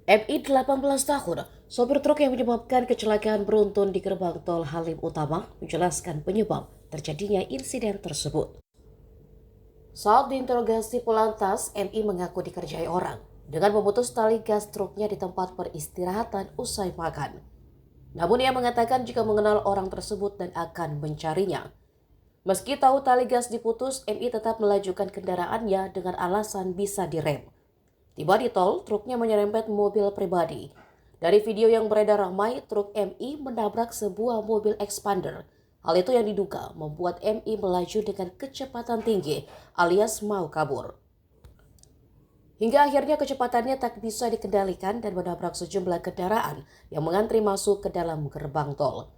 MI 18 tahun, sopir truk yang menyebabkan kecelakaan beruntun di gerbang tol Halim Utama menjelaskan penyebab terjadinya insiden tersebut. Saat diinterogasi Polantas, MI mengaku dikerjai orang dengan memutus tali gas truknya di tempat peristirahatan usai makan. Namun ia mengatakan jika mengenal orang tersebut dan akan mencarinya. Meski tahu tali gas diputus, MI tetap melajukan kendaraannya dengan alasan bisa direm. Tiba di tol, truknya menyerempet mobil pribadi. Dari video yang beredar ramai, truk MI menabrak sebuah mobil expander. Hal itu yang diduga membuat MI melaju dengan kecepatan tinggi alias mau kabur. Hingga akhirnya kecepatannya tak bisa dikendalikan dan menabrak sejumlah kendaraan yang mengantri masuk ke dalam gerbang tol.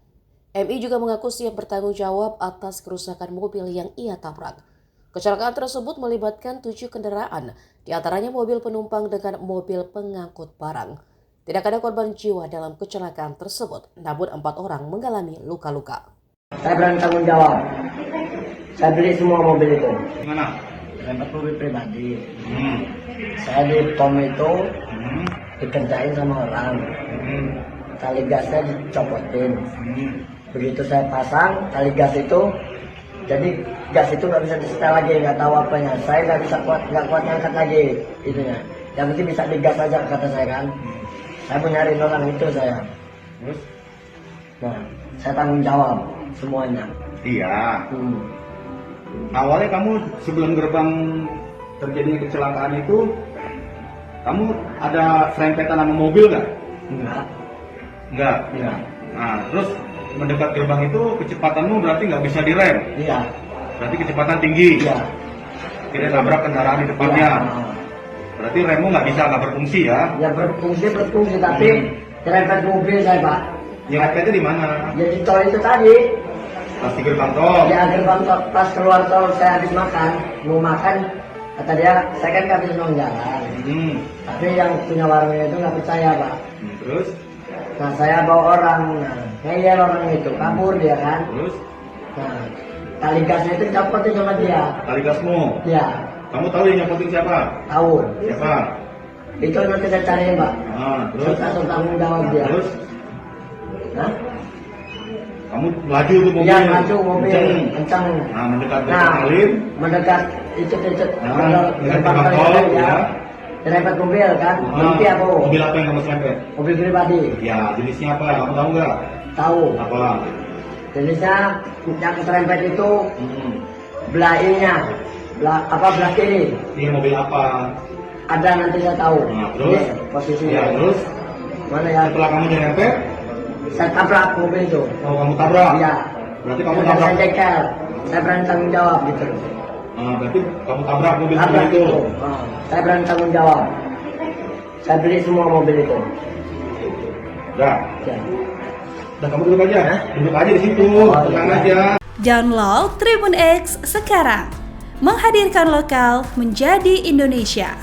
MI juga mengaku siap bertanggung jawab atas kerusakan mobil yang ia tabrak. Kecelakaan tersebut melibatkan 7 kendaraan, di antaranya mobil penumpang dengan mobil pengangkut barang. Tidak ada korban jiwa dalam kecelakaan tersebut, namun 4 orang mengalami luka-luka. Saya berani tanggung jawab. Saya beli semua mobil itu. Gimana? Saya mobil pribadi. Saya di pom itu dikerjain sama orang. Tali gasnya dicopotin. Begitu saya pasang tali gas itu, jadi gas itu nggak bisa disetel lagi, nggak tahu apanya. Saya nggak kuat ngangkat lagi itunya. Yang penting bisa digas aja kata saya kan. Saya mau nyari orang itu saya. Terus? Nah, saya tanggung jawab semuanya. Iya. Awalnya kamu sebelum gerbang terjadinya kecelakaan itu, kamu ada serempetan sama mobil nggak? Enggak. Enggak. Iya. Nah, terus mendekat gerbang itu kecepatanmu berarti nggak bisa direm. Iya. Berarti kecepatan tinggi. Iya. Tidak tabrak kendaraan di depannya. Iya. Berarti remmu nggak berfungsi ya? Ya berfungsi tapi serempet mobil saya Pak. Yang rempetnya di mana? Ya di tol itu tadi. Pas di gerbang tol. Ya gerbang tol, pas keluar tol saya habis makan, mau makan, kata dia, saya kan nggak bisa jalan. Tapi yang punya warungnya itu nggak percaya Pak. Terus? Nah saya bawa orang, ngeyel orang itu, kabur dia kan. Terus? Nah tali gasnya itu dicopotin sama dia. Tali gasmu? Iya. Kamu tahu yang nyopotin siapa? Tahu. Siapa? Itu nanti saya cariin Pak. Terus? Langsung tanggung jawab dia. Terus? Hah? Kamu melaju ke mobil? Iya, maju mobil, kencang. Nah, mendekat ke Nah, Halim. mendekat itu Gerbang tol, ya. Serempet mobil kan, berhenti aku. Mobil apa yang kamu serempet? Mobil pribadi. Ya, jenisnya apa? Kamu tahu nggak? Tahu. Apa? Jenisnya yang serempet itu belah ininya, belah kiri. Ini mobil apa? Ada nanti saya tahu. Nah, terus? Ini posisinya. Ya, terus? Mana ya? Setelah kamu nyerempet, Saya tabrak mobil itu. oh kamu tabrak? Iya. Berarti kamu Udah tabrak? saya cekel. Saya berani tanggung jawab gitu. Berarti kamu tabrak mobil Tabrak itu? itu. Saya berani tanggung jawab. Saya beli semua mobil itu. Udah. Ya. Dan kamu duduk aja, duduk aja di situ, tenang aja. Download Tribun X sekarang, menghadirkan lokal menjadi Indonesia.